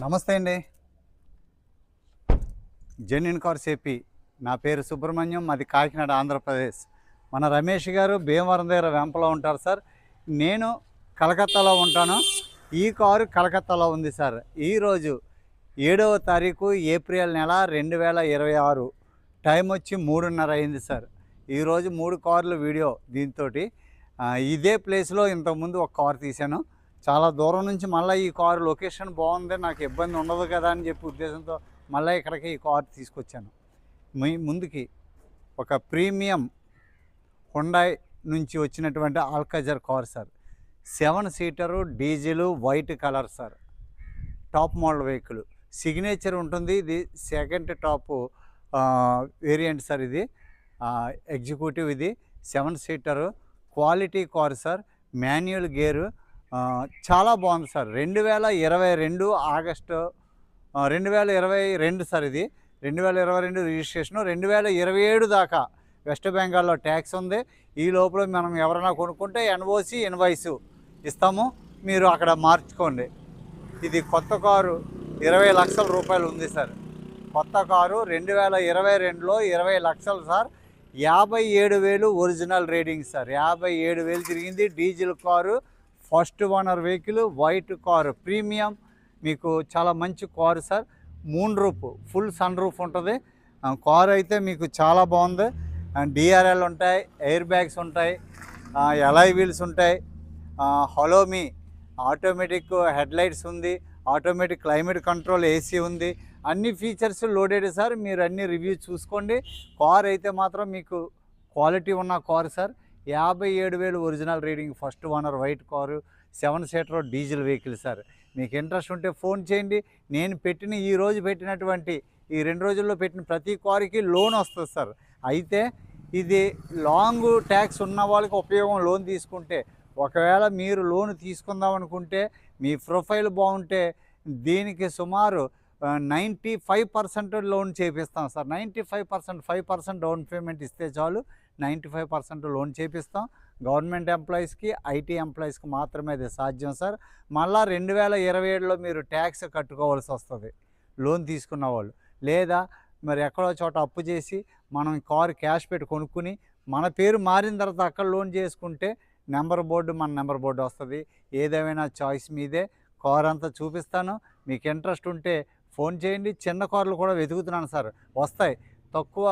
నమస్తే అండి. Genuine cars AP. నా పేరు సుబ్రహ్మణ్యం. మాది కాకినాడ, ఆంధ్రప్రదేశ్. మన రమేష్ గారు భీమవరం దగ్గర వెంపలో ఉంటారు సార్. నేను కలకత్తాలో ఉంటాను. ఈ కారు కలకత్తాలో ఉంది సార్. ఈరోజు 7వ తారీఖు ఏప్రిల్ నెల 2026. టైం వచ్చి 3:30 అయింది సార్. ఈరోజు 3 కార్లు వీడియో దీంతోటి. ఇదే ప్లేస్లో ఇంతకుముందు ఒక కారు తీశాను. చాలా దూరం నుంచి మళ్ళీ ఈ కారు లొకేషన్ బాగుంది, నాకు ఇబ్బంది ఉండదు కదా అని చెప్పి ఉద్దేశంతో మళ్ళీ ఇక్కడికి ఈ కారు తీసుకొచ్చాను. మీ ముందుకి ఒక ప్రీమియం హుండాయ్ నుంచి వచ్చినటువంటి Alcazar car sir. 7 seater, diesel, white colour sir. Top model vehicle, signature ఉంటుంది. ఇది సెకండ్ టాప్ వేరియంట్ సార్. ఇది ఎగ్జిక్యూటివ్. ఇది 7 seater quality car sir. Manual gear. చాలా బాగుంది సార్. 2022 August 2022 sir. ఇది 2022 రిజిస్ట్రేషను. 2027 దాకా వెస్ట్ బెంగాల్లో ట్యాక్స్ ఉంది. ఈ లోపల మనం ఎవరైనా కొనుక్కుంటే ఎన్ఓసి ఇన్వాయిస్ ఇస్తాము, మీరు అక్కడ మార్చుకోండి. ఇది కొత్త కారు, 20 లక్షల రూపాయలు ఉంది సార్. కొత్త కారు 2022లో 20 లక్షలు సార్. 57,000 original rating sir. 57,000 తిరిగింది. Diesel car, first owner vehicle, white car, premium. మీకు చాలా మంచి car sir. Moon roof, full sun roof ఉంటుంది. కారు అయితే మీకు చాలా బాగుంది. డిఆర్ఎల్ ఉంటాయి, ఎయిర్ బ్యాగ్స్ ఉంటాయి, ఎలాయ్ వీల్స్ ఉంటాయి, హలోమీ ఆటోమేటిక్ హెడ్లైట్స్ ఉంది, ఆటోమేటిక్ క్లైమేట్ కంట్రోల్ ఏసీ ఉంది. అన్ని ఫీచర్స్ లోడెడ్ సార్. మీరు అన్ని రివ్యూ చూసుకోండి. కార్ అయితే మాత్రం మీకు క్వాలిటీ ఉన్న car sir. 57,000 original reading, first owner, white car, 7 seater diesel vehicle sir. మీకు ఇంట్రెస్ట్ ఉంటే ఫోన్ చేయండి. నేను ఈరోజు పెట్టినటువంటి ఈ 2 రోజుల్లో పెట్టిన ప్రతి కారుకి లోన్ వస్తుంది సార్. అయితే ఇది లాంగ్ ట్యాక్స్ ఉన్న వాళ్ళకి ఉపయోగం. లోన్ తీసుకుంటే ఒకవేళ మీరు లోన్ తీసుకుందాం అనుకుంటే మీ ప్రొఫైల్ బాగుంటే దీనికి సుమారు 95% లోన్ చేపిస్తాం సార్. 95%, 5% డౌన్ పేమెంట్ ఇస్తే చాలు, 95% లోన్ చేపిస్తాం. గవర్నమెంట్ ఎంప్లాయీస్కి, ఐటీ ఎంప్లాయీస్కి మాత్రమే అది సాధ్యం సార్. మళ్ళీ 2027లో మీరు ట్యాక్స్ కట్టుకోవాల్సి వస్తుంది లోన్ తీసుకున్న వాళ్ళు. లేదా మరి ఎక్కడో చోట అప్పు చేసి మనం కారు క్యాష్ పెట్టి కొనుక్కుని మన పేరు మారిన తర్వాత అక్కడ లోన్ చేసుకుంటే నెంబర్ బోర్డు, మన నెంబర్ బోర్డు వస్తుంది. ఏదేమైనా చాయిస్ మీదే. కారు అంతా చూపిస్తాను. మీకు ఇంట్రెస్ట్ ఉంటే ఫోన్ చేయండి. చిన్న కార్లు కూడా వెతుకుతున్నాను సార్, వస్తాయి. తక్కువ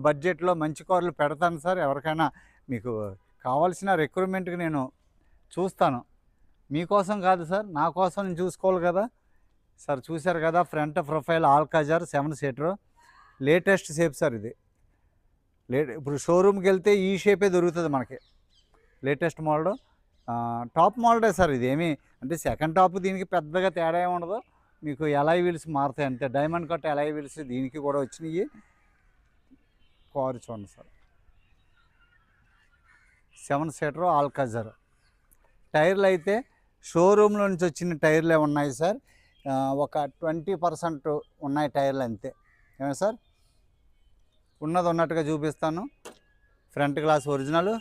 బడ్జెట్లో మంచి కార్లు పెడతాను సార్. ఎవరికైనా మీకు కావాల్సిన రిక్రూట్మెంట్కి నేను చూస్తాను. మీకోసం కాదు సార్, నా కోసం నేను చూసుకోవాలి కదా సార్. చూశారు కదా, front profile Alcazar 7 seater, latest shape sir. ఇది ఇప్పుడు షోరూమ్కి వెళ్తే ఈ షేపే దొరుకుతుంది మనకి. లేటెస్ట్ మోడల్, టాప్ మోడలే సార్. ఇది ఏమి అంటే సెకండ్ టాప్ దీనికి పెద్దగా తేడా ఏమి ఉండదు. మీకు ఎలాయ్ వీల్స్ మారుతాయి అంతే. డైమండ్ కట్ ఎలాయ్ వీల్స్ దీనికి కూడా వచ్చినాయి. కారు చూడండి సార్. 7 సీటర్ ఆల్కాజర్. టైర్లు అయితే షోరూంలో నుంచి వచ్చిన టైర్లే ఉన్నాయి సార్. ఒక 20% ఉన్నాయి టైర్లు అంతే. ఏమే సార్, ఉన్నది ఉన్నట్టుగా చూపిస్తాను. Front glass original,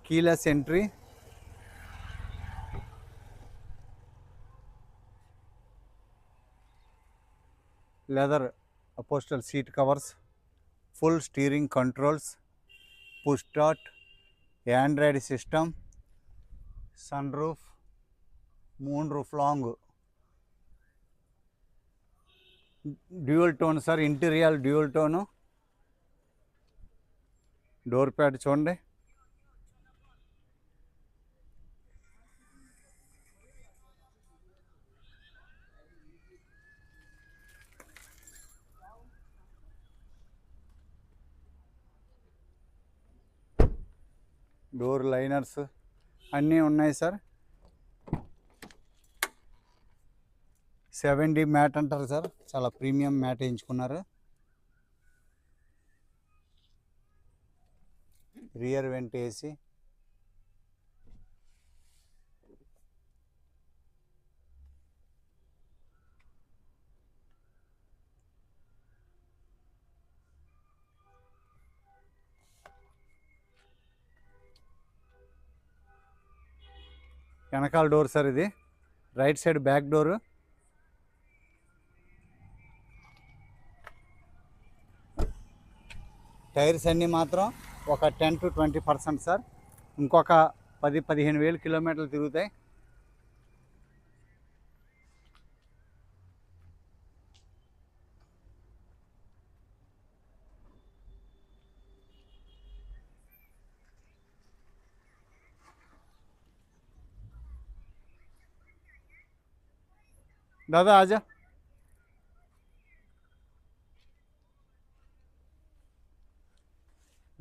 keyless entry, leather upholstery seat covers, full steering controls, push start, Android system, sun roof, moon roof long, dual tone sir. Interior dual tone. Door pad చూడండి. Door liners అన్నీ ఉన్నాయి sir. 7D mat అంటారు sir. చాలా premium mat వేయించుకున్నారు. Rear vent AC, వెనకాల door sir, ఇది right side back door. Tyres అన్నీ మాత్రం ఒక 10 to 20% సార్. ఇంకొక 10-15 వేలు కిలోమీటర్లు తిరుగుతాయి. दादा आजा.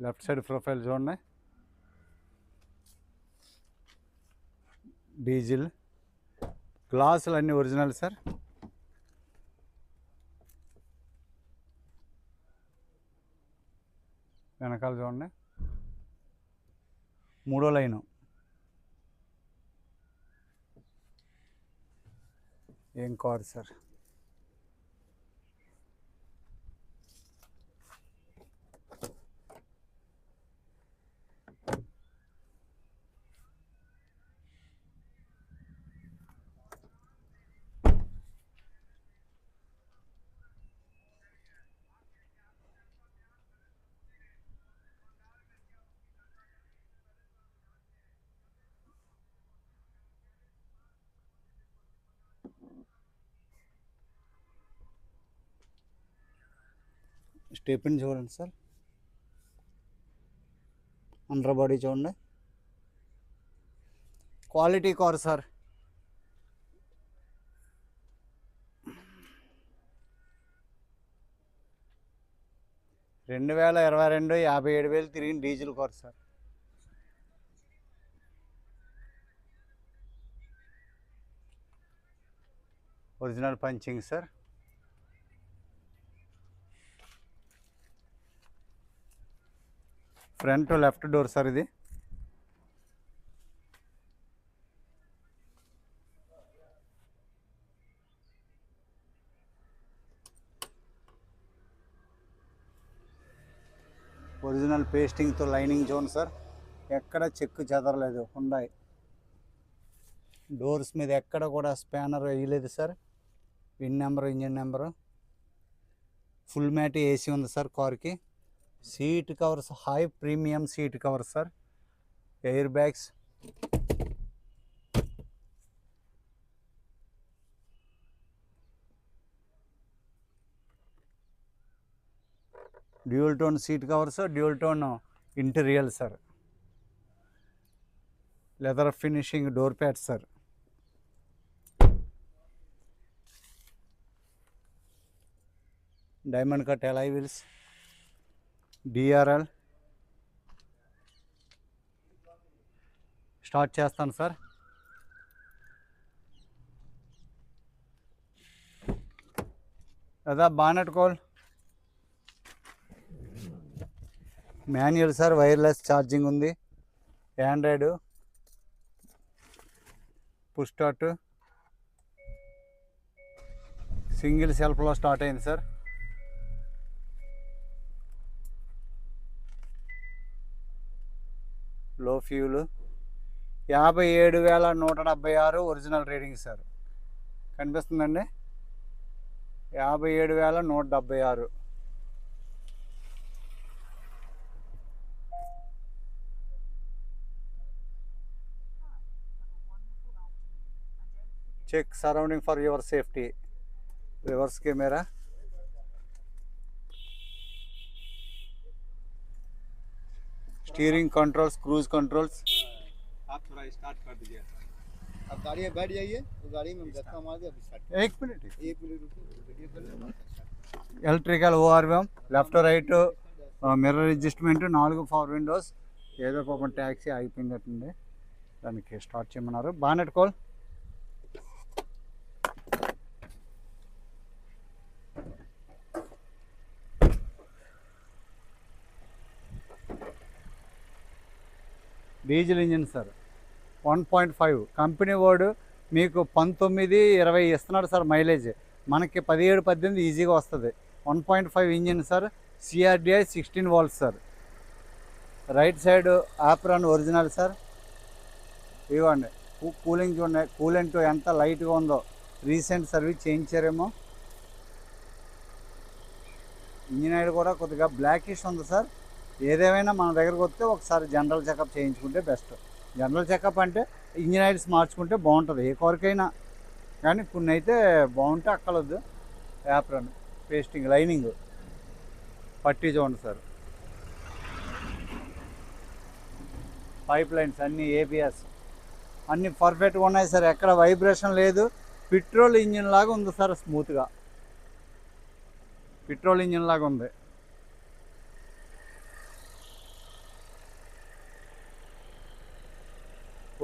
లెఫ్ట్ సైడ్ ప్రొఫైల్ చూడండి. డీజిల్ గ్లాసులు అన్నీ ఒరిజినల్ సార్. వెనకాల చూడండి, 3వ లైను. ఏం కార్ సార్. స్టెప్ని చూడండి సార్. అండర్ బాడీ చూడండి. Quality car sir. రెండు 2022 57,000 తిరిగిన diesel car sir. Original punching sir. Front left door sir ఇది. ఒరిజినల్ పేస్టింగ్తో లైనింగ్ జోన్ సార్. ఎక్కడ చెక్కు చెదరలేదు. హుండాయ్ డోర్స్ మీద ఎక్కడ కూడా స్పానర్ వేయలేదు sir. VIN number, engine number, full mat AC ఉంది సార్ కార్కి. Seat covers high premium seat covers sir. Air bags, dual tone seat covers, dual tone interior sir. Leather finishing door pad sir. Diamond cut alloy wheels, DRL. Start చేస్తాను sir. అదా bonnet కోల్ manual sir. Wireless charging ఉంది. Android push start. Single సెల్ఫ్లో start అయింది sir. Low fuel. 57,176 original rating sir. కనిపిస్తుందండి, 57,176. Check surrounding for your safety. Reverse camera. Steering controls, cruise controls. आप थोड़ा start कर दीजिए. अब गाड़ी में बैठ जाइए तो गाड़ी में धक्का मार के अभी स्टार्ट. एक मिनट रुकिए, वीडियो कर लो. Electrical ORM, left right mirror adjustment, 4 power windows. ఏదో పాపం ట్యాక్సీ ఆగిపోయిందటండి, దానికి స్టార్ట్ చేయమన్నారు. బానెట్ కోల్. Diesel engine sir. 1.5 కంపెనీ వాడు మీకు 19-20 ఇస్తున్నాడు సార్ మైలేజ్. మనకి 17-18 ఈజీగా వస్తుంది. 1.5 engine sir. CRDI 16 volts sir. Right side apron original sir. ఇవ్వండి కూలింగ్ చూడండి, కూలెంట్ ఎంత లైట్గా ఉందో. రీసెంట్ సర్వీస్ చేయించారేమో. ఇంజిన్ ఆయిల్ కూడా కొద్దిగా బ్లాకిష్ ఉంది సార్. ఏదేమైనా మన దగ్గరకు వస్తే ఒకసారి జనరల్ చెకప్ చేయించుకుంటే బెస్ట్. జనరల్ చెకప్ అంటే ఇంజిన్ ఆయిల్స్ మార్చుకుంటే బాగుంటుంది ఏ కారుకైనా, కానీ కొన్ని అయితే బాగుంటే అక్కలొద్దు. యాప్రన్ పేస్టింగ్ లైనింగ్ పట్టి చూడండి సార్. పైప్ లైన్స్ అన్నీ ఏబిఎస్ అన్నీ పర్ఫెక్ట్గా ఉన్నాయి సార్. ఎక్కడ వైబ్రేషన్ లేదు. పెట్రోల్ ఇంజిన్ లాగా ఉంది సార్, స్మూత్గా పెట్రోల్ ఇంజిన్ లాగా ఉంది.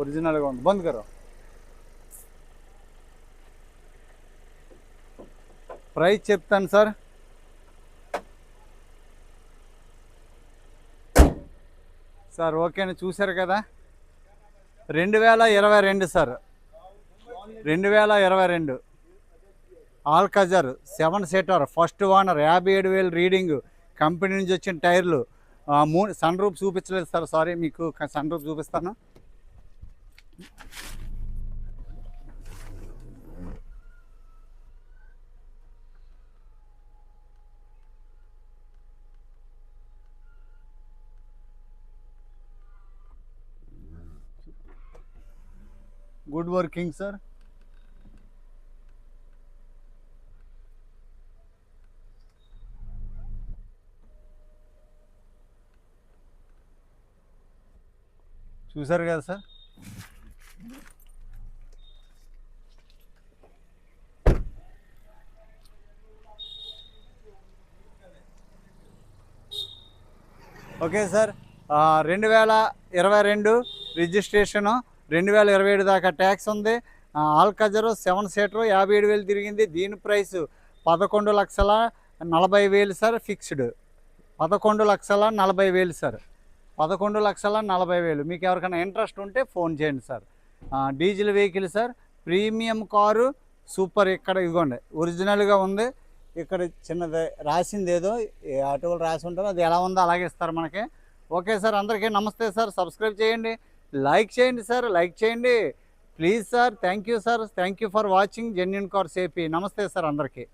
ఒరిజినల్గా ఉంది. బంద్ కరో. ప్రైస్ చెప్తాను సార్. సార్ ఓకేనా, చూశారు కదా. 2022 sir, 2022 ఆల్కజర్ 7 seater first owner, 57,000 reading. Company నుంచి వచ్చిన టైర్లు. సన్ రూఫ్ చూపించలేదు సార్, సారీ. మీకు సన్ రూఫ్ చూపిస్తాను. Good working sir. చూసారు కదా సార్. Okay sir. 2022 రిజిస్ట్రేషను, 2027 దాకా ట్యాక్స్ ఉంది. ఆల్కజర్ 7 సీటర్ 57,000 తిరిగింది. దీని ప్రైస్ 11,40,000 సార్. Fixed 11,40,000 sir. 11,40,000. మీకు ఎవరికైనా ఇంట్రెస్ట్ ఉంటే ఫోన్ చేయండి sir. Diesel vehicle sir, premium car, super. ఇక్కడ ఇదిగోండి ఒరిజినల్గా ఉంది. ఇక్కడ చిన్నది రాసింది ఏదో ఆటోలు రాసి ఉంటారు, అది ఎలా ఉందో అలాగే ఇస్తారు మనకి. ఓకే సార్, అందరికీ నమస్తే సార్. సబ్స్క్రైబ్ చేయండి, లైక్ చేయండి సార్, లైక్ చేయండి please sir. Thank you sir. Thank you for watching genuine cars AP. నమస్తే సార్ అందరికీ.